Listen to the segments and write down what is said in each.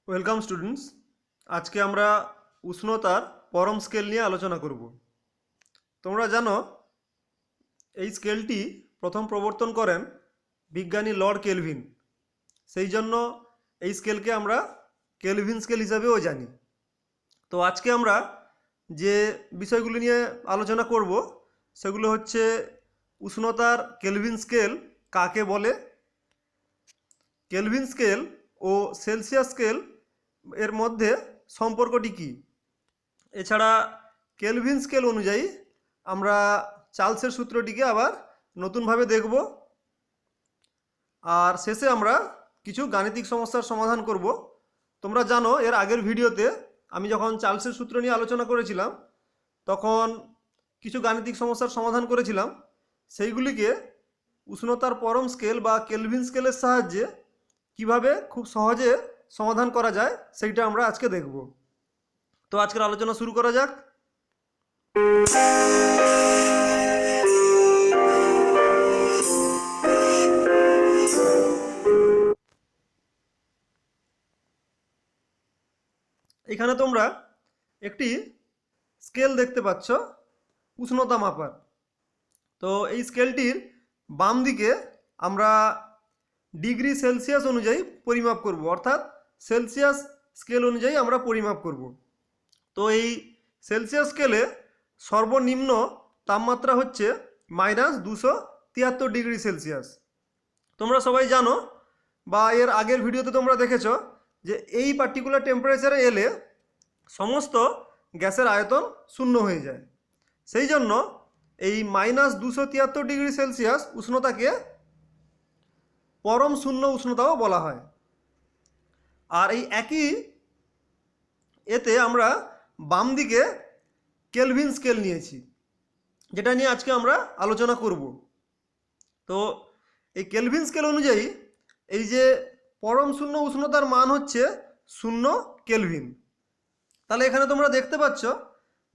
Welcome students. আজকে আমরা উষ্ণতার পরম স্কেল নিয়ে আলোচনা করব। তোমরা জানো এই স্কেলটি প্রথম প্রবর্তন করেন বিজ্ঞানী লর্ড কেলভিন। সেই জন্য এই স্কেলকে আমরা কেলভিন স্কেল হিসাবেও জানি। তো আজকে আমরা যে বিষয়গুলি নিয়ে আলোচনা করব সেগুলো হচ্ছে উষ্ণতার কেলভিন স্কেল কাকে বলে, কেলভিন স্কেল ও সেলসিয়াস স্কেল এর মধ্যে সম্পর্কটি কী, এছাড়া কেলভিন স্কেল অনুযায়ী আমরা চার্লসের সূত্রটিকে আবার নতুনভাবে দেখব। আর শেষে আমরা কিছু গাণিতিক সমস্যার সমাধান করব। তোমরা জানো এর আগের ভিডিওতে আমি যখন চার্লসের সূত্র নিয়ে আলোচনা করেছিলাম তখন কিছু গাণিতিক সমস্যার সমাধান করেছিলাম। সেইগুলিকে উষ্ণতার পরম স্কেল বা কেলভিন স্কেলের সাহায্যে কিভাবে খুব সহজে সমাধান করা যায় সেইটা আমরা আজকে দেখব। তো আজকের আলোচনা শুরু করা যাক। এখানে তোমরা একটি স্কেল দেখতে পাচ্ছ উষ্ণতা মাপার। তো এই স্কেলটির বাম দিকে আমরা ডিগ্রি সেলসিয়াস অনুযায়ী পরিমাপ করব, অর্থাৎ সেলসিয়াস স্কেল অনুযায়ী আমরা পরিমাপ করব। তো এই সেলসিয়াস স্কেলে সর্বনিম্ন তাপমাত্রা হচ্ছে -273 ডিগ্রি সেলসিয়াস। তোমরা সবাই জানো বা এর আগের ভিডিওতে তোমরা দেখেছো যে এই পার্টিকুলার টেম্পারেচারে এলে সমস্ত গ্যাসের আয়তন শূন্য হয়ে যায়। সেই জন্য এই -273 ডিগ্রি সেলসিয়াস উষ্ণতাকে পরম শূন্য উষ্ণতাও বলা হয়। আর এই একই এতে আমরা বাম দিকে কেলভিন স্কেল নিয়েছি, যেটা নিয়ে আজকে আমরা আলোচনা করব। তো এই কেলভিন স্কেল অনুযায়ী এই যে পরম শূন্য উষ্ণতার মান হচ্ছে 0 কেলভিন। তাহলে এখানে তোমরা দেখতে পাচ্ছ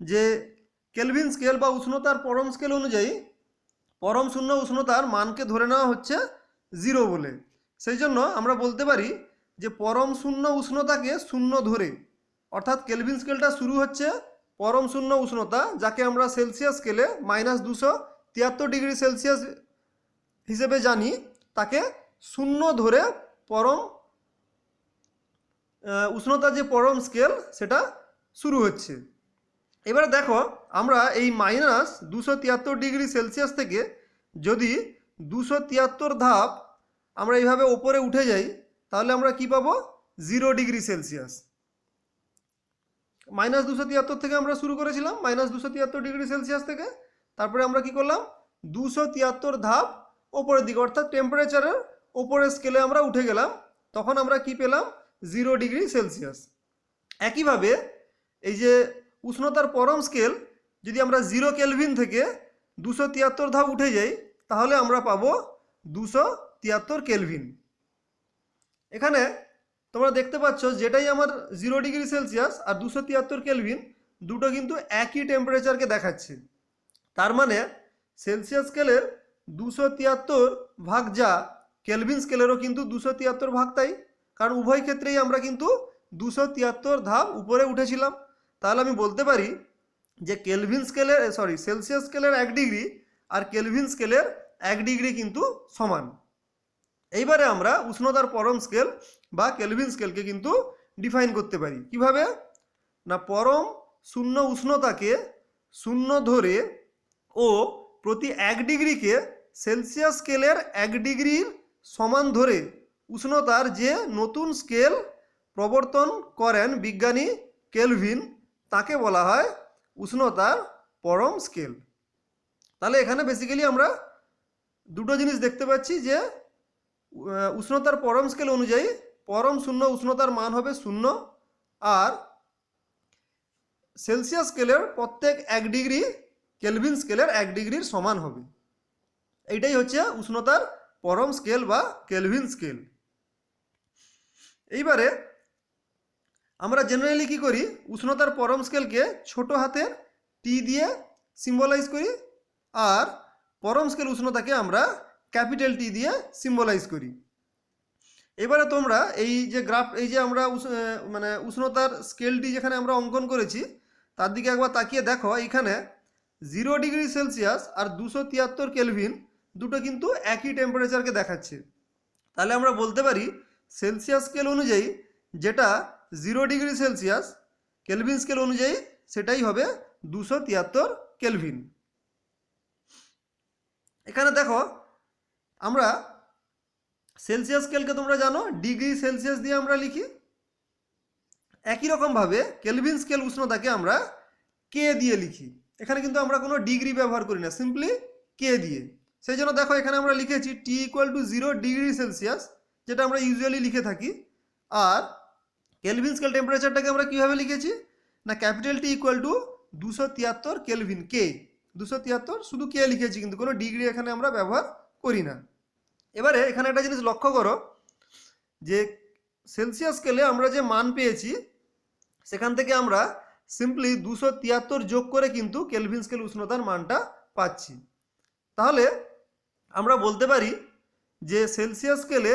যে কেলভিন স্কেল বা উষ্ণতার পরম স্কেল অনুযায়ী পরম শূন্য উষ্ণতার মানকে ধরে নেওয়া হচ্ছে 0 বলে। সেই জন্য আমরা বলতে পারি যে পরম শূন্য উষ্ণতাকে 0 ধরে, অর্থাৎ কেলভিন স্কেলটা শুরু হচ্ছে পরম শূন্য উষ্ণতা, যাকে আমরা সেলসিয়াস স্কেলে -273 ডিগ্রি সেলসিয়াস হিসেবে জানি, তাকে 0 ধরে পরম উষ্ণতা যে পরম স্কেল সেটা শুরু হচ্ছে। এবারে দেখো আমরা এই -273 ডিগ্রি সেলসিয়াস থেকে যদি 273 ধাপ আমরা এইভাবে ওপরে উঠে যাই তাহলে আমরা কি পাবো? 0 ডিগ্রি সেলসিয়াস। -273 থেকে আমরা শুরু করেছিলাম, -273 ডিগ্রি সেলসিয়াস থেকে। তারপরে আমরা কি করলাম? 273 ধাপ ওপরের দিকে, অর্থাৎ টেম্পারেচারের ওপরের স্কেলে আমরা উঠে গেলাম। তখন আমরা কি পেলাম? 0 ডিগ্রি সেলসিয়াস। একইভাবে এই যে উষ্ণতার পরম স্কেল, যদি আমরা 0 কেলভিন থেকে 273 ধাপ উঠে যাই তাহলে আমরা পাবো 273 কেলভিন। এখানে তোমরা দেখতে পাচ্ছ যেটাই আমার 0 ডিগ্রি সেলসিয়াস আর 273 কেলভিন দুটো কিন্তু একই টেম্পারেচারকে দেখাচ্ছে। তার মানে সেলসিয়াস স্কেলের 273 ভাগ যা, কেলভিন স্কেলেরও কিন্তু 273 ভাগ তাই, কারণ উভয় ক্ষেত্রেই আমরা কিন্তু 273 ধাপ উপরে উঠেছিলাম। তাহলে আমি বলতে পারি যে কেলভিন স্কেলের সেলসিয়াস স্কেলের 1 ডিগ্রি আর কেলভিন স্কেলের 1 ডিগ্রি কিন্তু সমান। এইবারে আমরা উষ্ণতার পরম স্কেল বা কেলভিন স্কেলকে কিন্তু ডিফাইন করতে পারি কিভাবে? না, পরম শূন্য উষ্ণতাকে 0 ধরে ও প্রতি 1 ডিগ্রিকে সেলসিয়াস স্কেলের 1 ডিগ্রির সমান ধরে উষ্ণতার যে নতুন স্কেল প্রবর্তন করেন বিজ্ঞানী কেলভিন, তাকে বলা হয় উষ্ণতার পরম স্কেল। তাহলে এখানে বেসিক্যালি আমরা দুটো জিনিস দেখতে পাচ্ছি যে উষ্ণতার পরম স্কেল অনুযায়ী পরম শূন্য উষ্ণতার মান হবে 0, আর সেলসিয়াস স্কেলের প্রত্যেক 1 ডিগ্রি কেলভিন স্কেলের 1 ডিগ্রির সমান হবে। এইটাই হচ্ছে উষ্ণতার পরম স্কেল বা কেলভিন স্কেল। এইবারে আমরা জেনারেলি কি করি? উষ্ণতার পরম স্কেলকে ছোট হাতের টি দিয়ে সিম্বলাইজ করি, আর পরম স্কেল উষ্ণতাকে আমরা ক্যাপিটাল টি দিয়ে সিম্বলাইজ করি। এবারে তোমরা এই যে গ্রাফ, এই যে আমরা মানে উষ্ণতার স্কেলটি যেখানে আমরা অঙ্কন করেছি তার দিকে একবার তাকিয়ে দেখো, এখানে 0 ডিগ্রি সেলসিয়াস আর 273 কেলভিন দুটো কিন্তু একই টেম্পারেচারকে দেখাচ্ছে। তাহলে আমরা বলতে পারি সেলসিয়াস স্কেল অনুযায়ী যেটা 0 ডিগ্রি সেলসিয়াস, কেলভিন স্কেল অনুযায়ী সেটাই হবে 273 কেলভিন। এখানে দেখো আমরা সেলসিয়াস স্কেলকে তোমরা জানো ডিগ্রি সেলসিয়াস দিয়ে আমরা লিখি, একই রকমভাবে কেলভিন স্কেল উষ্ণতাকে আমরা কে দিয়ে লিখি। এখানে কিন্তু আমরা কোনো ডিগ্রি ব্যবহার করি না, সিম্পলি কে দিয়ে। সেই জন্য দেখো এখানে আমরা লিখেছি টি ইকুয়াল টু 0 ডিগ্রি সেলসিয়াস, যেটা আমরা ইউজুয়ালি লিখে থাকি। আর কেলভিন স্কেল টেম্পারেচারটাকে আমরা কীভাবে লিখেছি না, capital T equal to 273 kelvin, K 273 শুধু কে লিখেছি, কিন্তু কোনো ডিগ্রি এখানে আমরা ব্যবহার করি না। এবারে এখানে একটা জিনিস লক্ষ্য করো যে সেলসিয়াস স্কেলে আমরা যে মান পেয়েছি সেখান থেকে আমরা সিম্পলি 273 যোগ করে কিন্তু কেলভিন স্কেল উষ্ণতার মানটা পাচ্ছি। তাহলে আমরা বলতে পারি যে সেলসিয়াস স্কেলে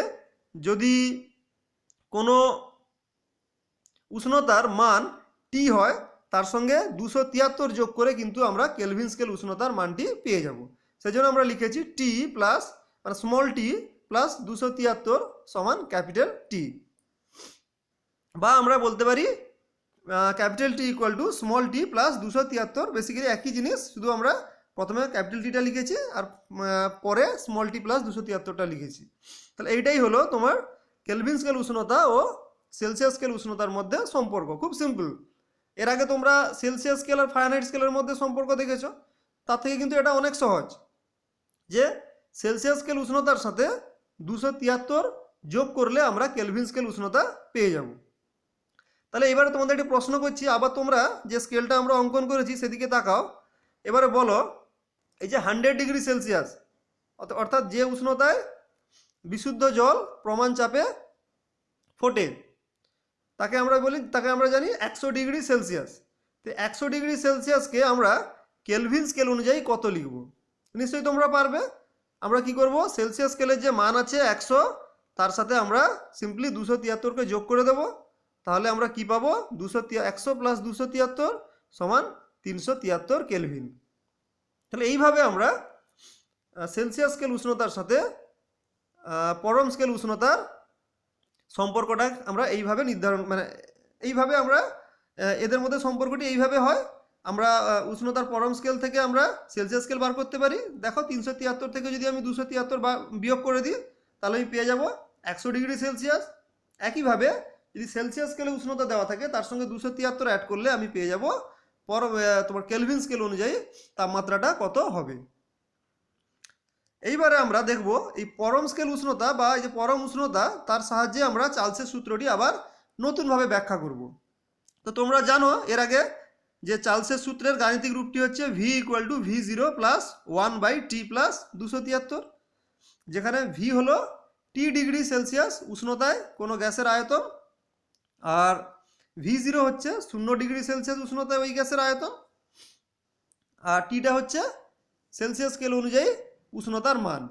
যদি কোনো উষ্ণতার মান টি হয় তার সঙ্গে 273 যোগ করে কিন্তু আমরা কেলভিন স্কেল উষ্ণতার মানটি পেয়ে যাব। সেই জন্য আমরা লিখেছি টি প্লাস মানে স্মল টি প্লাস 273 সমান ক্যাপিটাল টি, বা আমরা বলতে পারি capital T equal two small tea plus 273, basically একই জিনিস, শুধু আমরা প্রথমে ক্যাপিটাল টিটা লিখেছি আর পরে স্মল টি প্লাস 273টা লিখেছি। তাহলে এইটাই হলো তোমার কেলভিন স্কেল উষ্ণতা ও সেলসিয়াস স্কেল উষ্ণতার মধ্যে সম্পর্ক, খুব সিম্পল। এর আগে তোমরা সেলসিয়াস স্কেল আর ফারেনহাইট স্কেলের মধ্যে সম্পর্ক দেখেছো, তার থেকে কিন্তু এটা অনেক সহজ, যে সেলসিয়াস স্কেল উষ্ণতার সাথে 273 যোগ করলে আমরা কেলভিন স্কেল উষ্ণতা পেয়ে যাব। তাহলে এবারে তোমাদের একটি প্রশ্ন করছি, আবার তোমরা যে স্কেলটা আমরা অঙ্কন করেছি সেদিকে তাকাও। এবারে বলো এই যে 100 ডিগ্রি সেলসিয়াস, অর্থাৎ যে উষ্ণতায় বিশুদ্ধ জল প্রমাণ চাপে ফোটে, তাকে আমরা জানি 100 ডিগ্রি সেলসিয়াস। তো 100 ডিগ্রি সেলসিয়াসকে আমরা কেলভিন স্কেল অনুযায়ী কত লিখব? নিশ্চয়ই তোমরা পারবে। আমরা কি করব, সেলসিয়াস স্কেলের যে মান আছে 100, তার সাথে আমরা সিম্পলি 273কে যোগ করে দেব। তাহলে আমরা কি পাবো, 100 প্লাস 273 সমান 373 কেলভিন। তাহলে এইভাবে আমরা সেলসিয়াস স্কেল উষ্ণতার সাথে পরম স্কেল উষ্ণতার সম্পর্কটা আমরা এইভাবে নির্ধারণ, মানে এইভাবে আমরা এদের মধ্যে সম্পর্কটি এইভাবে হয়। আমরা উষ্ণতার পরম স্কেল থেকে আমরা সেলসিয়াস স্কেল বার করতে পারি। দেখো 373 থেকে যদি আমি 273 বিয়োগ করে দিই তাহলে আমি পেয়ে যাব 100 ডিগ্রি সেলসিয়াস। একইভাবে যদি সেলসিয়াস স্কেলে উষ্ণতা দেওয়া থাকে তার সঙ্গে 273 অ্যাড করলে আমি পেয়ে যাব তোমার কেলভিন স্কেল অনুযায়ী তাপমাত্রাটা কত হবে। এইবারে আমরা দেখব এই পরম স্কেল উষ্ণতা বা এই যে পরম উষ্ণতা, তার সাহায্যে আমরা চার্লসের সূত্রটি আবার নতুনভাবে ব্যাখ্যা করব। তো তোমরা জানো এর আগে যে চার্লসের সূত্রের গাণিতিক রূপটি হচ্ছে V equal to V0 plus 1/T plus 273, যেখানে V হলো T ডিগ্রি সেলসিয়াস উষ্ণতায় কোনো গ্যাসের আয়তন, আর V0 হচ্ছে 0 ডিগ্রি সেলসিয়াস উষ্ণতায় ওই গ্যাসের আয়তন, আর টিটা হচ্ছে সেলসিয়াস স্কেল অনুযায়ী উষ্ণতার মান।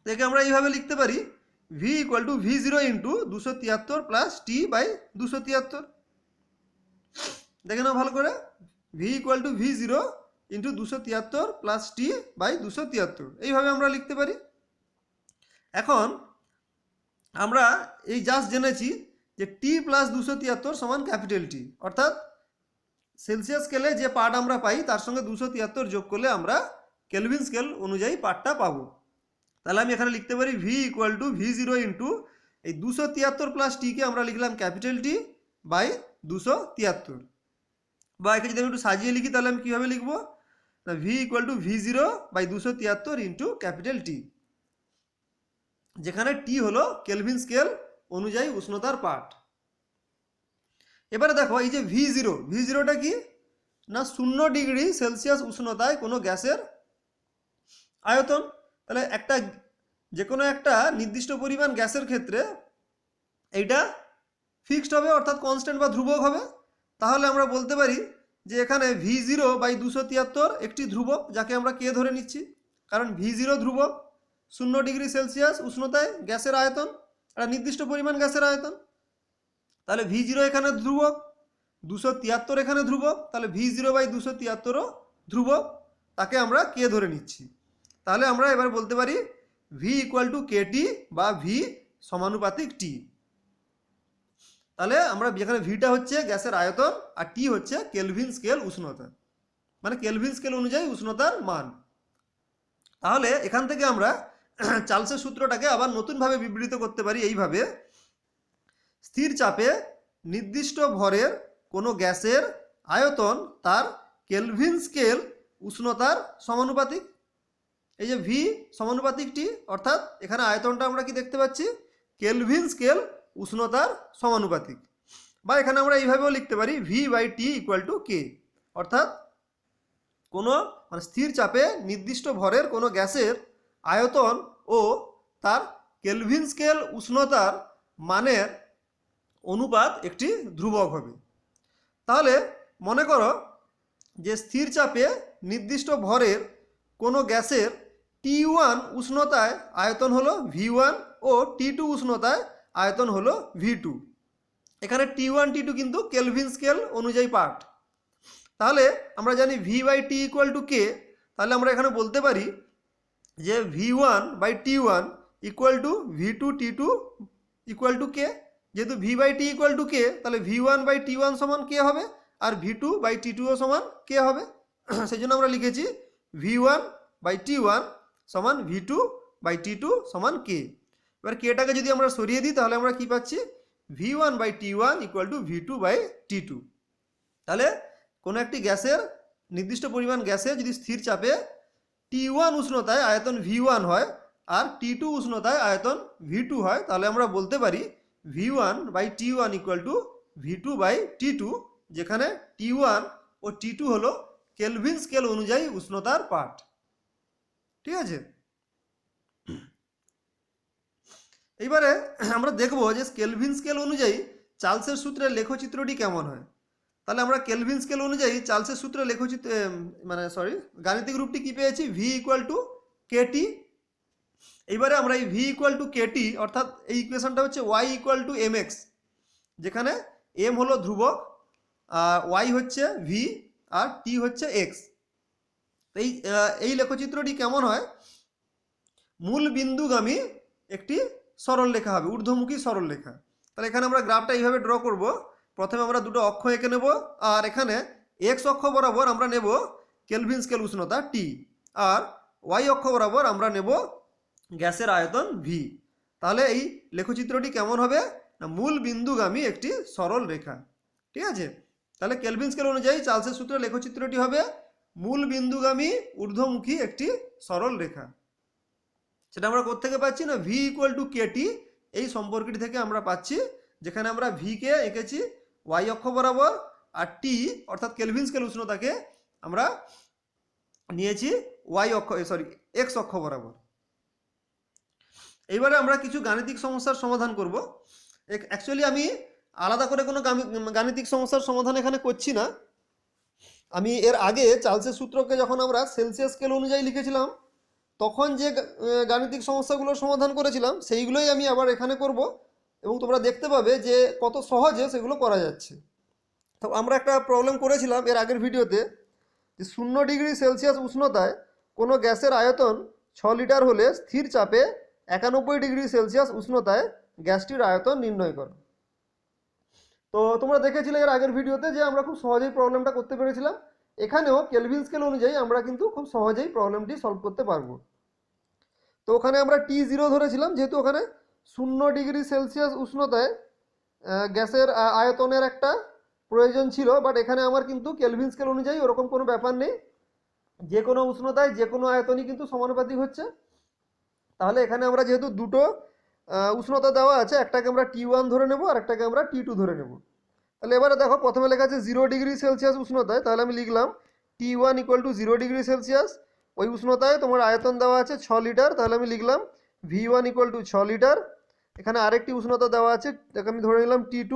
একে আমরা এইভাবে লিখতে পারি V equal to V0 into 273 plus T/273। দেখে নাও ভালো করে, V equal to V0 into 273 plus T/273, এইভাবে আমরা লিখতে পারি। এখন আমরা এই জাস্ট জেনেছি যে T প্লাস 273 সমান ক্যাপিটাল টি, অর্থাৎ সেলসিয়াস স্কেলে যে পার্ট আমরা পাই তার সঙ্গে 273 যোগ করলে আমরা কেলভিন স্কেল অনুযায়ী পার্টটা পাবো। তাহলে আমি এখানে লিখতে পারি V equal to V0 into এই 273 প্লাস টিকে আমরা লিখলাম ক্যাপিটাল টি বাই 273, বা একে যদি আমি একটু সাজিয়ে লিখি তাহলে আমি কীভাবে লিখবো না, V equal to V0 by 273 into capital T, যেখানে টি হলো কেলভিন স্কেল অনুযায়ী উষ্ণতার পার্ট। এবারে দেখো এই যে V0টা কি না, 0 ডিগ্রি সেলসিয়াস উষ্ণতায় কোনো গ্যাসের আয়তন। তাহলে যে কোনো একটা নির্দিষ্ট পরিমাণ গ্যাসের ক্ষেত্রে এইটা ফিক্সড হবে, অর্থাৎ কনস্ট্যান্ট বা ধ্রুবক হবে। তাহলে আমরা বলতে পারি যে এখানে V0 বাই 273 একটি ধ্রুবক, যাকে আমরা কে ধরে নিচ্ছি, কারণ V0 ধ্রুবক, 0 ডিগ্রি সেলসিয়াস উষ্ণতায় গ্যাসের আয়তন, একটা নির্দিষ্ট পরিমাণ গ্যাসের আয়তন। তাহলে V0 এখানে ধ্রুবক, 273 এখানে ধ্রুবক, তাহলে V0/273ও ধ্রুবক, তাকে আমরা কে ধরে নিচ্ছি। তাহলে আমরা এবার বলতে পারি V = KT বা V সমানুপাতিক T। তাহলে আমরা যেখানে ভিটা হচ্ছে গ্যাসের আয়তন আর টি হচ্ছে কেলভিন স্কেল উষ্ণতা, মানে কেলভিন স্কেল অনুযায়ী উষ্ণতার মান। তাহলে এখান থেকে আমরা চার্লসের সূত্রটাকে আবার নতুনভাবে বিবৃত করতে পারি এইভাবে: স্থির চাপে নির্দিষ্ট ভরের কোনো গ্যাসের আয়তন তার কেলভিন স্কেল উষ্ণতার সমানুপাতিক। এই যে ভি সমানুপাতিক টি, অর্থাৎ এখানে আয়তনটা আমরা কি দেখতে পাচ্ছি, কেলভিন স্কেল উষ্ণতার সমানুপাতিক। বা এখানে আমরা এইভাবেও লিখতে পারি V/T = K, অর্থাৎ কোনো মানে স্থির চাপে নির্দিষ্ট ভরের কোনো গ্যাসের আয়তন ও তার কেলভিন স্কেল উষ্ণতার মানের অনুপাত একটি ধ্রুবক হবে। তাহলে মনে করো যে স্থির চাপে নির্দিষ্ট ভরের কোনো গ্যাসের T1 উষ্ণতায় আয়তন হলো V1 ও T2 উষ্ণতায় আয়তন হলো V2। এখানে T1 T2 কিন্তু কেলভিন স্কেল অনুযায়ী পার্ট। তাহলে আমরা জানি V/T = K, তাহলে আমরা এখানে বলতে পারি যে V1/T1 = V2 T2 = K। যেহেতু V/T = K, তাহলে V1/T1 সমান K হবে, আর V2/T2 সমান K হবে। সেই জন্য আমরা লিখেছি V1/T1 সমান V2/T2 সমান K। এবার কেটাকে যদি আমরা সরিয়ে দিই তাহলে আমরা কি পাচ্ছি, V1/T1 = V2/T2। তাহলে কোনো একটি গ্যাসের নির্দিষ্ট পরিমাণ গ্যাসে যদি স্থির চাপে T1 উষ্ণতায় আয়তন V1 হয় আর T2 উষ্ণতায় আয়তন V2 হয়, তাহলে আমরা বলতে পারি V1/T1 = V2/T2, যেখানে T1 ও T2 হলো কেলভিন স্কেল অনুযায়ী উষ্ণতার পার্ট। ঠিক আছে, এইবারে আমরা দেখব যে কেলভিন স্কেল অনুযায়ী চার্লসের সূত্রের লেখচিত্রটি কেমন হয়। তাহলে আমরা কেলভিন স্কেল অনুযায়ী চার্লসের সূত্রের গাণিতিক রূপটি কি পেয়েছি, V = KT। এইবারে আমরা এই V = KT, অর্থাৎ এই ইকুয়েশনটা হচ্ছে Y = mx, যেখানে m হলো ধ্রুবক, আর y হচ্ছে v আর t হচ্ছে x। এই লেখচিত্রটি কেমন হয়, মূল বিন্দুগামী একটি সরলরেখা হবে, ঊর্ধ্বমুখী সরলরেখা। তাহলে এখানে আমরা গ্রাফটা এইভাবে ড্র করব। প্রথমে আমরা দুটো অক্ষ এঁকে নেব, আর এখানে x অক্ষ বরাবর আমরা নেব কেলভিন স্কেল উষ্ণতা T, আর y অক্ষ বরাবর আমরা নেব গ্যাসের আয়তন V। তাহলে এই লেখচিত্রটি কেমন হবে না, মূল বিন্দুগামী একটি সরল রেখা। ঠিক আছে, তাহলে কেলভিন স্কেল অনুযায়ী চার্লসের সূত্রের লেখচিত্রটি হবে মূল বিন্দুগামী ঊর্ধ্বমুখী একটি সরল রেখা। সেটা আমরা কোত্থেকে পাচ্ছি না, V = KT এই সম্পর্কটি থেকে আমরা পাচ্ছি, যেখানে আমরা V কে এঁকেছি y অক্ষ বরাবর, আর T অর্থাৎ কেলভিন স্কেল উষ্ণতাকে আমরা নিয়েছি x অক্ষ বরাবর। এইবারে আমরা কিছু গাণিতিক সমস্যার সমাধান করব। অ্যাকচুয়ালি আমি আলাদা করে কোনো গাণিতিক সমস্যার সমাধান এখানে করছি না। আমি এর আগে চার্লসের সূত্রকে যখন আমরা সেলসিয়াস স্কেল অনুযায়ী লিখেছিলাম, তখন যে গাণিতিক সমস্যাগুলোর সমাধান করেছিলাম সেইগুলোই আমি আবার এখানে করব, এবং তোমরা দেখতে পাবে যে কত সহজে সেগুলো করা যাচ্ছে। তো আমরা একটা প্রবলেম করেছিলাম এর আগের ভিডিওতে, যে 0 ডিগ্রি সেলসিয়াস উষ্ণতায় কোনো গ্যাসের আয়তন 6 লিটার হলে স্থির চাপে 91 ডিগ্রি সেলসিয়াস উষ্ণতায় গ্যাসটির আয়তন নির্ণয় করো। তো তোমরা দেখেছিলে এর আগের ভিডিওতে যে আমরা খুব সহজেই প্রবলেমটা করতে পেরেছিলাম। এখানেও কেলভিন স্কেল অনুযায়ী আমরা কিন্তু খুব সহজেই প্রবলেমটি সলভ করতে পারবো। তো ওখানে আমরা T0 ধরেছিলাম, যেহেতু ওখানে 0 ডিগ্রি সেলসিয়াস উষ্ণতায় গ্যাসের আয়তনের একটা প্রয়োজন ছিল, বাট এখানে আমার কিন্তু কেলভিন স্কেল অনুযায়ী ওরকম কোনো ব্যাপার নেই, যে কোনো উষ্ণতায় যে কোনো আয়তনই কিন্তু সমানুপাতিক হচ্ছে। তাহলে এখানে আমরা যেহেতু দুটো উষ্ণতা দেওয়া আছে, একটাকে আমরা T1 ধরে নেব আর একটাকে আমরা T2 ধরে নেব। তাহলে এবারে দেখো, প্রথমে লেখা আছে 0 ডিগ্রি সেলসিয়াস উষ্ণতায়, তাহলে আমি লিখলাম T1 = 0 ডিগ্রি সেলসিয়াস। ওই উষ্ণতায় তোমার আয়তন দেওয়া আছে 6 লিটার, তাহলে আমি লিখলাম V1 = 6 লিটার। এখানে আরেকটি উষ্ণতা দেওয়া আছে, তাকে আমি ধরে নিলাম T2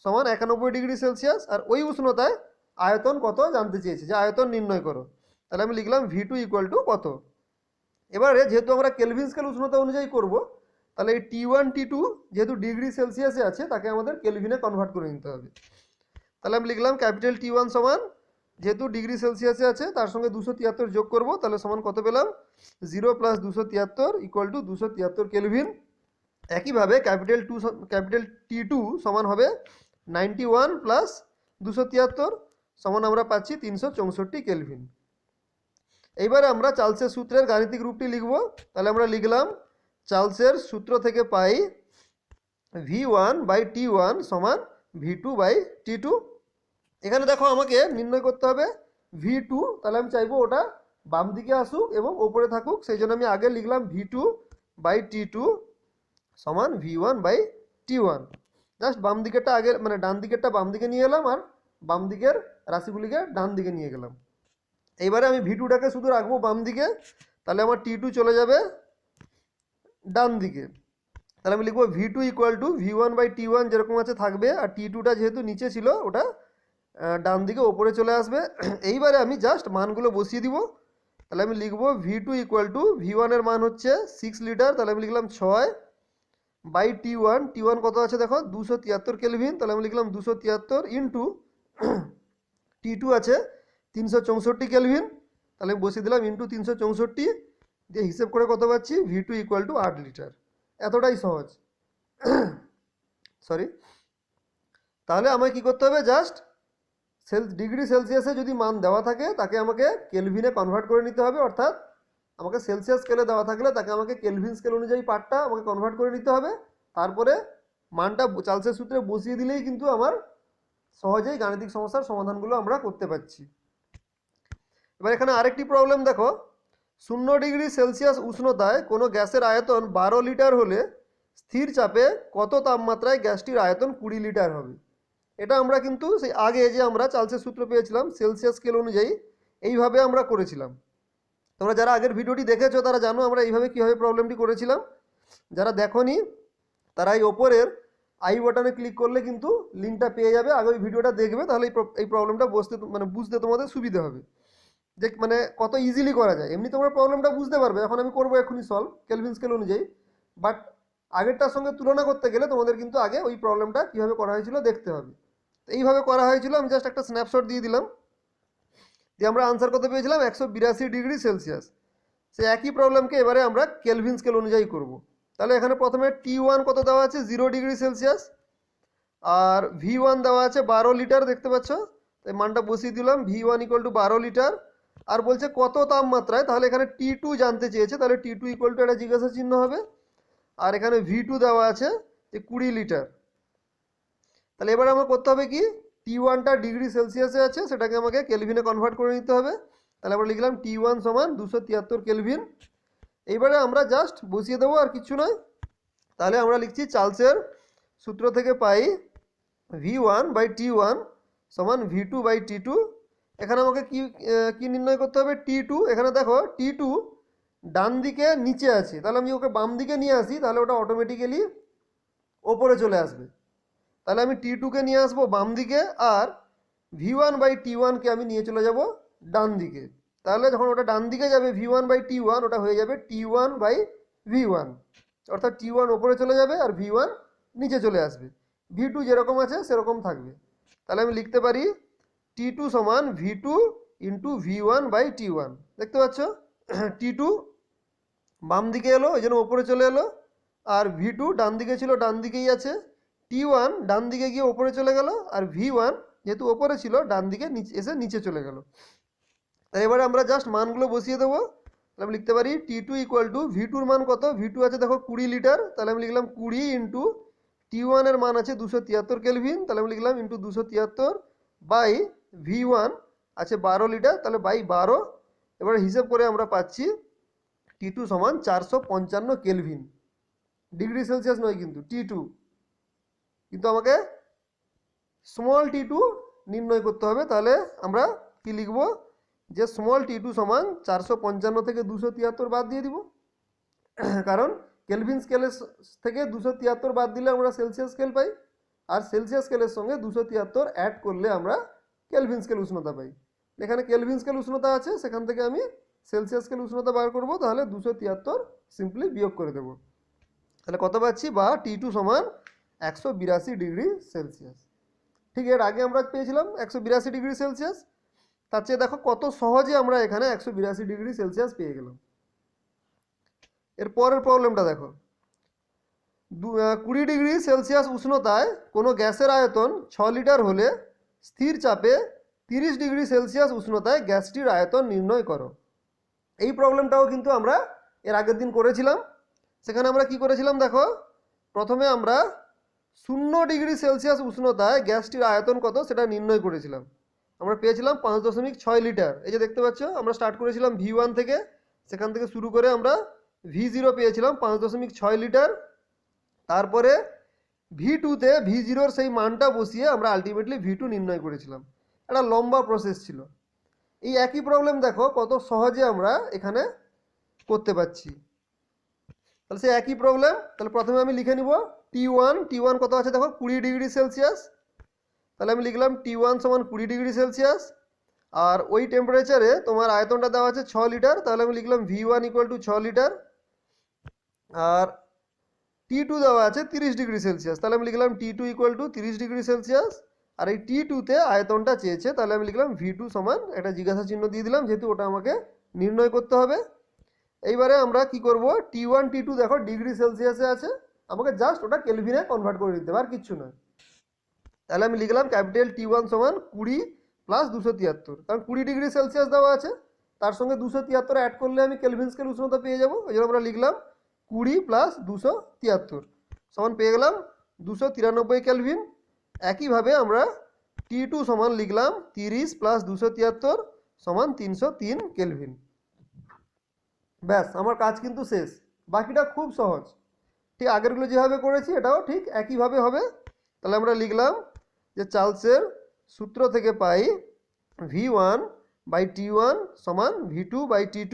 সমান 91 ডিগ্রি সেলসিয়াস, আর ওই উষ্ণতায় আয়তন কত জানতে চেয়েছে, যে আয়তন নির্ণয় করো। তাহলে আমি লিখলাম V2 = কত। এবারে যেহেতু আমরা কেলভিন স্কেল উষ্ণতা অনুযায়ী করব, তাহলে এই T1 T2 যেহেতু ডিগ্রি সেলসিয়াসে আছে তাকে আমাদের কেলভিনে কনভার্ট করে নিতে হবে। তাহলে আমি লিখলাম ক্যাপিটাল T1 সমান, যেহেতু ডিগ্রি সেলসিয়াসে আছে তার সঙ্গে 273 যোগ করব, তাহলে সমান কত পেলাম 0 + 273 = 273 কেলভিন। একইভাবে ক্যাপিটাল T2 সমান হবে 91 + 273 সমান আমরা পাচ্ছি 364 কেলভিন। এইবারে আমরা চার্লসের সূত্রের গাণিতিক রূপটি লিখব। তাহলে আমরা লিখলাম চার্লসের সূত্র থেকে পাই V1/T1 সমান V2/T2। এখানে দেখো আমাকে নির্ণয় করতে হবে V2, তাহলে আমি চাইবো ওটা বাম দিকে আসুক এবং ওপরে থাকুক, সেই জন্য আমি আগে লিখলাম V2/T2 সমান V1/T1। জাস্ট বাম দিকেরটা আগে, মানে ডান দিকেরটা বাম দিকে নিয়ে এলাম আর বাম দিকের রাশিগুলিকে ডান দিকে নিয়ে গেলাম। এইবারে আমি V2টাকে শুধু রাখবো বাম দিকে, তাহলে আমার T2 চলে যাবে ডান দিকে। তাহলে আমি লিখবো V2 = V1/T1 যেরকম আছে থাকবে, আর T2টা যেহেতু নিচে ছিল ওটা ডান দিকে ওপরে চলে আসবে। এইবারে আমি জাস্ট মানগুলো বসিয়ে দিব। তাহলে আমি লিখবো V2 = V1 এর মান হচ্ছে 6 লিটার, তাহলে আমি লিখলাম 6/T1। T1 কত আছে দেখো 273 কেলভিন, তাহলে আমি লিখলাম 273 ইন্টু T2 আছে 364 কেলভিন, তাহলে আমি বসিয়ে দিলাম ইন্টু 364 দিয়ে হিসেব করে কত পাচ্ছি V2 = 8 লিটার। এতটাই সহজ। সরি, তাহলে আমায় কি করতে হবে, জাস্ট ডিগ্রি সেলসিয়াসে যদি মান দেওয়া থাকে তাকে আমাকে কেলভিনে কনভার্ট করে নিতে হবে, অর্থাৎ আমাকে সেলসিয়াস স্কেলে দেওয়া থাকলে তাকে আমাকে কেলভিন স্কেল অনুযায়ী পার্টটা আমাকে কনভার্ট করে নিতে হবে। তারপরে মানটা চার্লসের সূত্রে বসিয়ে দিলেই কিন্তু আমার সহজেই গাণিতিক সমস্যার সমাধানগুলো আমরা করতে পারছি। এবার এখানে আরেকটি প্রবলেম দেখো, 0 ডিগ্রি সেলসিয়াস উষ্ণতায় কোনো গ্যাসের আয়তন 12 লিটার হলে স্থির চাপে কত তাপমাত্রায় গ্যাসটির আয়তন 20 লিটার হবে। এটা আমরা কিন্তু সেই আগে যে আমরা চার্লসের সূত্র পেয়েছিলাম সেলসিয়াস স্কেল অনুযায়ী এইভাবে আমরা করেছিলাম। তোমরা যারা আগের ভিডিওটি দেখেছো তারা জানো আমরা এইভাবে কীভাবে প্রবলেমটি করেছিলাম। যারা দেখোনি তারা এই ওপরের আই বাটনে ক্লিক করলে কিন্তু লিঙ্কটা পেয়ে যাবে, আগে ওই ভিডিওটা দেখবে, তাহলে এই প্রবলেমটা বুঝতে তোমাদের সুবিধা হবে, যে মানে কত ইজিলি করা যায়। এমনি তোমরা প্রবলেমটা বুঝতে পারবে, এখন আমি করবো এখনই সলভ কেলভিন স্কেল অনুযায়ী, বাট আগেরটার সঙ্গে তুলনা করতে গেলে তোমাদের কিন্তু আগে ওই প্রবলেমটা কীভাবে করা হয়েছিল দেখতে হবে। তো এইভাবে করা হয়েছিল, আমি জাস্ট একটা স্ন্যাপশট দিয়ে দিলাম, দিয়ে আমরা আনসার কত পেয়েছিলাম 182 ডিগ্রি সেলসিয়াস। সেই একই প্রবলেমকে এবারে আমরা কেলভিন স্কেল অনুযায়ী করব। তাহলে এখানে প্রথমে T1 কত দেওয়া আছে 0 ডিগ্রি সেলসিয়াস, আর V1 দেওয়া আছে 12 লিটার, দেখতে পাচ্ছ, তাই মানটা বসিয়ে দিলাম V1 = 12 লিটার। আর বলছে কত তাপমাত্রায়, তাহলে এখানে T2 জানতে চেয়েছে, তাহলে T2 = একটা জিজ্ঞাসা চিহ্ন হবে, আর এখানে V2 দেওয়া আছে যে 20 লিটার। তাহলে এবার আমার করতে হবে কি, T1টা ডিগ্রি সেলসিয়াসে আছে সেটাকে আমাকে কেলভিনে কনভার্ট করে নিতে হবে। তাহলে আমরা লিখলাম T1 সমান 273 কেলভিন। এইবারে আমরা জাস্ট বসিয়ে দেবো, আর কিছু নয়। তাহলে আমরা লিখছি চার্লসের সূত্র থেকে পাই V1/T1 সমান V2/T2। এখানে আমাকে কি নির্ণয় করতে হবে, T2। এখানে দেখো T2 ডান দিকে নিচে আছে, তাহলে আমি ওকে বাম দিকে নিয়ে আসি, তাহলে ওটা অটোমেটিক্যালি ওপরে চলে আসবে। তাহলে আমি T2কে নিয়ে আসবো বাম দিকে, আর V1/T1কে আমি নিয়ে চলে যাব ডান দিকে। তাহলে যখন ওটা ডান দিকে যাবে V1/T1, ওটা হয়ে যাবে T1/V1, অর্থাৎ T1 ওপরে চলে যাবে আর V1 নিচে চলে আসবে। V2 যেরকম আছে সেরকম থাকবে। তাহলে আমি লিখতে পারি T2 সমান V2 × V1/T1। দেখতে পাচ্ছ T2 বাম দিকে এলো, ওই জন্য ওপরে চলে এলো, আর V2 ডান দিকে ছিল ডান দিকেই আছে। T1 ডান দিকে গিয়ে ওপরে চলে গেল, আর V1 যেহেতু ওপরে ছিল ডান দিকে এসে নিচে চলে গেল। তাই এবারে আমরা জাস্ট মানগুলো বসিয়ে দেবো। তাহলে আমি লিখতে পারি T2 = V2-র মান কত, V2 আছে দেখো 20 লিটার, তাহলে আমি লিখলাম 20 ইন্টু T1 এর মান আছে 273 কেলভিন, তাহলে আমি লিখলাম ইন্টু 273 বাই V1 আছে 12 লিটার, তাহলে বাই 12। এবারে হিসেব করে আমরা পাচ্ছি T2 সমান 455 কেলভিন, ডিগ্রি সেলসিয়াস নয় কিন্তু T2, কিন্তু আমাকে স্মল T2 নির্ণয় করতে হবে। তাহলে আমরা কি লিখব, যে স্মল T2 সমান 455 থেকে 273 বাদ দিয়ে দিব, কারণ কেলভিন স্কেলের থেকে 273 বাদ দিলে আমরা সেলসিয়াস স্কেল পাই, আর সেলসিয়াস স্কেলের সঙ্গে 273 অ্যাড করলে আমরা কেলভিন স্কেল উষ্ণতা পাই। এখানে কেলভিন স্কেল উষ্ণতা আছে, সেখান থেকে আমি সেলসিয়াস স্কেল উষ্ণতা বার করব, তাহলে 273 সিম্পলি বিয়োগ করে দেব। তাহলে কত পাচ্ছি, বা T2 সমান 182 ডিগ্রি সেলসিয়াস। ঠিক এর আগে আমরা পেয়েছিলাম 182 ডিগ্রি সেলসিয়াস, তার চেয়ে দেখো কত সহজে আমরা এখানে 182 ডিগ্রি সেলসিয়াস পেয়ে গেলাম। এর পরের প্রবলেমটা দেখো, 20 ডিগ্রি সেলসিয়াস উষ্ণতায় কোনো গ্যাসের আয়তন 6 লিটার হলে স্থির চাপে 30 ডিগ্রি সেলসিয়াস উষ্ণতায় গ্যাসটির আয়তন নির্ণয় করো। এই প্রবলেমটাও কিন্তু আমরা এর আগের দিন করেছিলাম। সেখানে আমরা কি করেছিলাম দেখো, প্রথমে আমরা 0 ডিগ্রি সেলসিয়াস উষ্ণতায় গ্যাসটির আয়তন কত সেটা নির্ণয় করেছিলাম। আমরা পেয়েছিলাম 5.6 লিটার। এই যে দেখতে পাচ্ছ, আমরা স্টার্ট করেছিলাম V1 থেকে, সেখান থেকে শুরু করে আমরা V0 পেয়েছিলাম 5.6 লিটার। তারপরে V2তে V0-র সেই মানটা বসিয়ে আমরা আলটিমেটলি V2 নির্ণয় করেছিলাম। একটা লম্বা প্রসেস ছিল। এই একই প্রবলেম দেখো কত সহজে আমরা এখানে করতে পারছি। তাহলে সেই একই প্রবলেম, তাহলে প্রথমে আমি লিখে নিব T1 কত আছে দেখো 20 ডিগ্রি সেলসিয়াস। তাহলে আমি লিখলাম T1 সমান 20 ডিগ্রি সেলসিয়াস। আর ওই টেম্পারেচারে তোমার আয়তনটা দেওয়া আছে 6 লিটার, তাহলে আমি লিখলাম V1 = 6 লিটার। আর T2 দেওয়া আছে 30 ডিগ্রি সেলসিয়াস, তাহলে আমি লিখলাম T2 = 30 ডিগ্রি সেলসিয়াস। আর এই T2-তে আয়তনটা চেয়েছে, তাহলে আমি লিখলাম V2 সমান একটা জিজ্ঞাসা চিহ্ন দিয়ে দিলাম, যেহেতু ওটা আমাকে নির্ণয় করতে হবে। এইবারে আমরা কি করব, T1 T2 দেখো ডিগ্রি সেলসিয়াসে আছে, আমাকে জাস্ট ওটা কেলভিনে কনভার্ট করে দিতে হবে, আর কিচ্ছু নয়। তাহলে আমি লিখলাম ক্যাপিটাল T1 সমান 20 + 273, কারণ 20 ডিগ্রি সেলসিয়াস দেওয়া আছে, তার সঙ্গে 273 অ্যাড করলে আমি কেলভিন স্কেল উষ্ণতা পেয়ে যাবো। ওই জন্য আমরা লিখলাম 20 + 273 সমান পেয়ে গেলাম 293 কেলভিন। একইভাবে আমরা T2 সমান লিখলাম 30 + 273 সমান 303 কেলভিন। ব্যাস, আমার কাজ কিন্তু শেষ। বাকিটা খুব সহজ, ঠিক আগেরগুলো যেভাবে করেছি এটাও ঠিক একইভাবে হবে। তাহলে আমরা লিখলাম যে চার্লসের সূত্র থেকে পাই V1/T1 সমান V2/T2।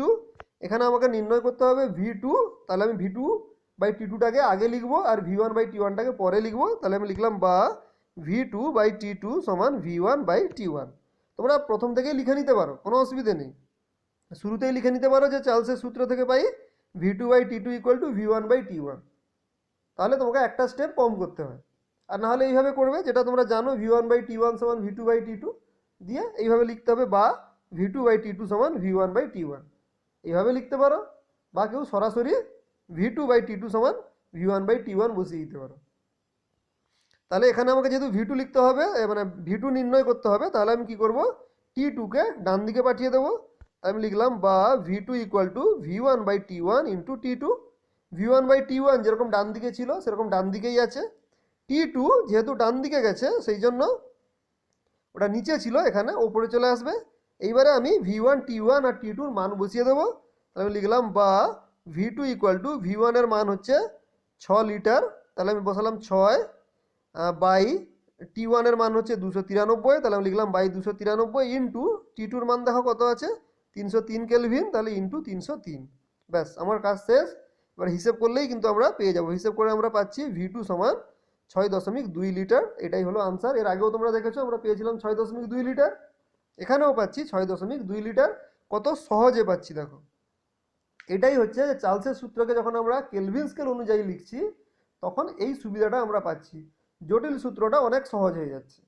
এখানে আমাকে নির্ণয় করতে হবে V2, তাহলে আমি V2/T2টাকে আগে লিখব আর V1/T1টাকে পরে লিখব। তাহলে আমি লিখলাম বা V2/T2 সমান V1/T1। তোমরা প্রথম থেকেই লিখে নিতে পারো, কোনো অসুবিধে নেই। শুরুতেই লিখে নিতে পারো যে চার্লসের সূত্র থেকে পাই V2/T2 = V1/T1। তাহলে তোমাকে একটা স্টেপ কম করতে হয়। আর না হলে এইভাবে করবে, যেটা তোমরা জানো V1/T1 সমান V2/T2 দিয়ে এইভাবে লিখতে হবে, বা V2/T2 সমান V1/T1 এইভাবে লিখতে পারো। বা কেউ সরাসরি V2/T2 সমান V1/T1 বসিয়ে দিতে পারো। তাহলে এখানে আমাকে যেহেতু V2 লিখতে হবে, মানে V2 নির্ণয় করতে হবে, তাহলে আমি কি করব, T2-কে ডান দিকে পাঠিয়ে দেবো। আমি লিখলাম বা V2 = V1/T1 × T2। V1/T1 যেরকম ডান দিকে ছিল সেরকম ডান দিকেই আছে। T2 যেহেতু ডান দিকে গেছে সেই জন্য ওটা নিচে ছিল, এখানে ওপরে চলে আসবে। এইবারে আমি V1 T1 আর T2-র মান বসিয়ে দেবো। আমি লিখলাম বা V2 = V1-এর মান হচ্ছে 6 লিটার, তাহলে আমি বসালাম 6 বাই T1-এর মান হচ্ছে 293, তাহলে আমি লিখলাম বাই 293 ইন্টু T2-র মান দেখো কত আছে 303 কেলভিন, তাহলে ইন্টু 303। ব্যাস, আমার কাজ শেষ। এবার হিসেব করলেই কিন্তু আমরা পেয়ে যাব। হিসেব করে আমরা পাচ্ছি V2 সমান 6.2 লিটার। এটাই হলো আনসার। এর আগেও তোমরা দেখেছো আমরা পেয়েছিলাম 6.2 লিটার, এখানেও পাচ্ছি 6.2 লিটার। কত সহজে পাচ্ছি দেখো। এটাই হচ্ছে যে চার্লসের সূত্রকে যখন আমরা কেলভিন স্কেল অনুযায়ী লিখছি তখন এই সুবিধাটা আমরা পাচ্ছি, জটিল সূত্রটা অনেক সহজ হয়ে যাচ্ছে।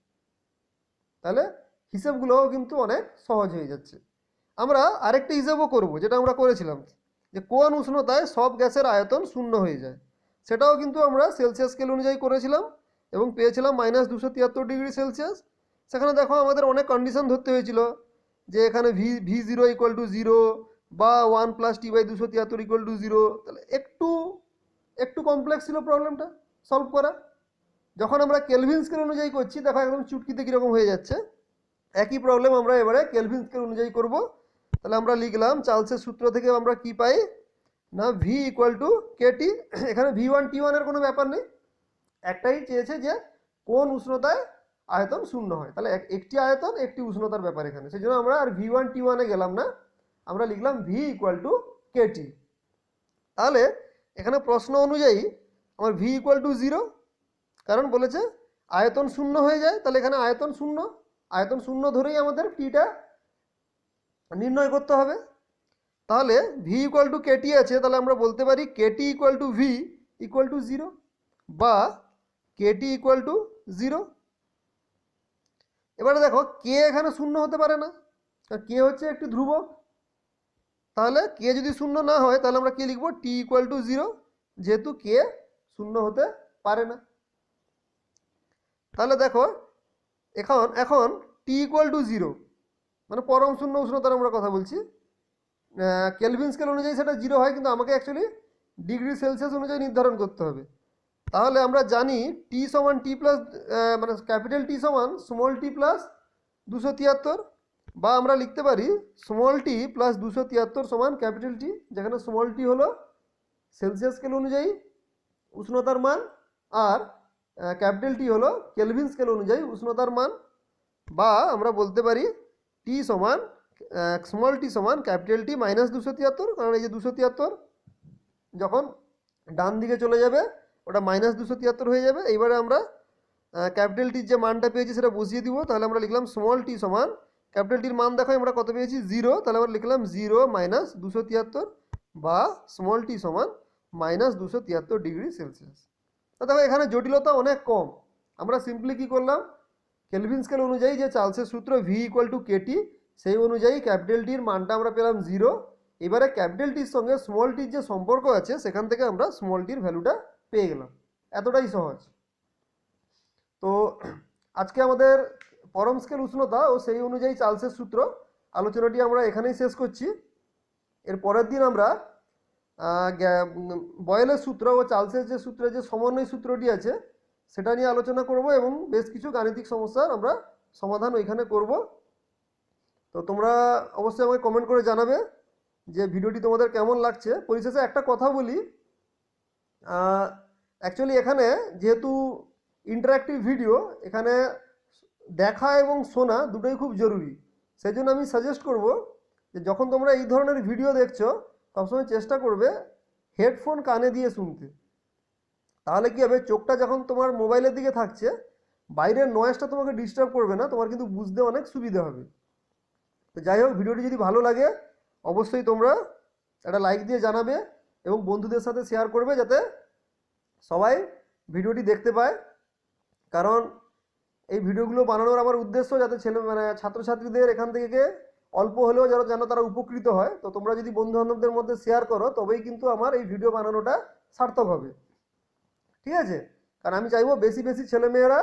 তাহলে হিসেবগুলোও কিন্তু অনেক সহজ হয়ে যাচ্ছে। আমরা আরেকটা হিসেবও করব, যেটা আমরা করেছিলাম, যে কোন উষ্ণতায় সব গ্যাসের আয়তন 0 হয়ে যায়। সেটাও কিন্তু আমরা সেলসিয়াস স্কেল অনুযায়ী করেছিলাম এবং পেয়েছিলাম -273 ডিগ্রি সেলসিয়াস। সেখানে দেখো আমাদের অনেক কন্ডিশন ধরতে হয়েছিল, যে এখানে V0 = 0 বা 1 + T/273 = 0। তাহলে একটু কমপ্লেক্স ছিল প্রবলেমটা সলভ করা। যখন আমরা কেলভিন স্কেল অনুযায়ী করছি দেখো একদম চুটকিতে কীরকম হয়ে যাচ্ছে। একই প্রবলেম আমরা এবারে কেলভিন স্কেল অনুযায়ী করব। তাহলে আমরা লিখলাম চার্লসের সূত্র থেকে আমরা কি পাই না V = KT। এখানে V1 T1 এর কোনো ব্যাপার নেই, একটাই চেয়েছে যে কোন উষ্ণতায় আয়তন 0 হয়। তাহলে একটি আয়তন একটি উষ্ণতার ব্যাপার এখানে, সেই জন্য আমরা আর V1 T1 এ গেলাম না, আমরা লিখলাম V = KT। তাহলে এখানে প্রশ্ন অনুযায়ী আমার V = 0, কারণ বলেছে আয়তন 0 হয়ে যায়। তাহলে এখানে আয়তন 0 ধরেই আমাদের টিটা নির্ণয় করতে হবে। তাহলে V = KT আছে, তাহলে আমরা বলতে পারি KT = V ইকুয়াল টু 0 বা কেটি ইকুয়াল টু 0। এবারে দেখো কে এখানে শূন্য হতে পারে না, কে হচ্ছে একটি ধ্রুবক, তাহলে কে যদি শূন্য না হয় তাহলে আমরা কি লিখবো, টি ইকুয়াল টু 0, যেহেতু কে শূন্য হতে পারে না। তাহলে দেখো এখন এখন টি ইকুয়াল টু 0 মানে পরম শূন্য উষ্ণতার আমরা কথা বলছি, কেলভিন স্কেল অনুযায়ী সেটা 0 হয়, কিন্তু আমাকে অ্যাকচুয়ালি ডিগ্রি সেলসিয়াস অনুযায়ী নির্ধারণ করতে হবে। তাহলে আমরা জানি টি সমান টি প্লাস মানে ক্যাপিটাল টি সমান স্মল টি প্লাস 273, বা আমরা লিখতে পারি স্মল টি প্লাস 273 সমান ক্যাপিটাল টি, যেখানে স্মল টি হলো সেলসিয়াস স্কেল অনুযায়ী উষ্ণতার মান, আর ক্যাপিটাল টি হলো কেলভিন স্কেল অনুযায়ী উষ্ণতার মান। বা আমরা বলতে পারি টি সমান স্মল টি সমান ক্যাপিটাল টি মাইনাস 273, কারণ এই যে 273 যখন ডান দিকে চলে যাবে ওটা মাইনাস 273 হয়ে যাবে। এইবারে আমরা ক্যাপিটাল টির যে মানটা পেয়েছি সেটা বসিয়ে দিব, তাহলে আমরা লিখলাম স্মল টি সমান ক্যাপিটাল টির মান দেখো আমরা কত পেয়েছি 0, তাহলে আমরা লিখলাম 0 মাইনাস 273 বা স্মল টি সমান মাইনাস 273 ডিগ্রি সেলসিয়াস। দেখো এখানে জটিলতা অনেক কম, আমরা সিম্পলি কি করলাম, কেলভিন স্কেল অনুযায়ী যে চার্লসের সূত্র ভি ইকুয়াল টু কেটি, সেই অনুযায়ী ক্যাপিটাল টির মানটা আমরা পেলাম 0। এবারে ক্যাপিটাল টির সঙ্গে স্মল টির যে সম্পর্ক আছে সেখান থেকে আমরা স্মল টির ভ্যালুটা পেয়ে গেলাম, এতটাই সহজ। তো আজকে আমাদের পরম স্কেল উষ্ণতা ও সেই অনুযায়ী চার্লসের সূত্র আলোচনাটি আমরা এখানেই শেষ করছি। এর পরের দিন আমরা বয়েলের সূত্র ও চার্লসের যে সূত্রের যে সমন্বয় সূত্রটি আছে সেটা নিয়ে আলোচনা করব, এবং বেশ কিছু গাণিতিক সমস্যার আমরা সমাধান ওইখানে করব। তো তোমরা অবশ্যই আমাকে কমেন্ট করে জানাবে যে ভিডিওটি তোমাদের কেমন লাগছে। পরিশেষে একটা কথা বলি, অ্যাকচুয়ালি এখানে যেহেতু ইন্টারঅ্যাক্টিভ ভিডিও, এখানে দেখা এবং শোনা দুটোই খুব জরুরি। সেই জন্য আমি সাজেস্ট করব যে যখন তোমরা এই ধরনের ভিডিও দেখছো সবসময় চেষ্টা করবে হেডফোন কানে দিয়ে শুনতে। তাহলে কি হবে, চোখটা যখন তোমার মোবাইলের দিকে থাকছে বাইরের নয়েজটা তোমাকে ডিস্টার্ব করবে না, তোমার কিন্তু বুঝতে অনেক সুবিধা হবে। তো যাই হোক, ভিডিওটি যদি ভালো লাগে অবশ্যই তোমরা একটা লাইক দিয়ে জানাবে এবং বন্ধুদের সাথে শেয়ার করবে যাতে সবাই ভিডিওটি দেখতে পায়। কারণ এই ভিডিওগুলো বানানোর আমার উদ্দেশ্য যাতে ছাত্রছাত্রীদের এখান থেকে অল্প হলেও যেন তারা উপকৃত হয়। তো তোমরা যদি বন্ধু বান্ধবদের মধ্যে শেয়ার করো তবেই কিন্তু আমার এই ভিডিও বানানোটা সার্থক হবে, ঠিক আছে? কারণ আমি চাইবো বেশি বেশি ছেলেমেয়েরা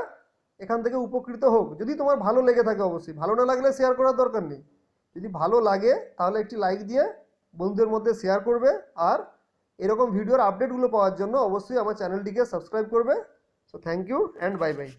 এখান থেকে উপকৃত হোক। যদি তোমার ভালো লেগে থাকে অবশ্যই, ভালো না লাগলে শেয়ার করার দরকার নেই। যদি ভালো লাগে তাহলে একটি লাইক দিয়ে বন্ধুদের মধ্যে শেয়ার করবে, আর এরকম ভিডিওর আপডেটগুলো পাওয়ার জন্য অবশ্যই আমার চ্যানেলটিকে সাবস্ক্রাইব করবে। So thank you and bye by.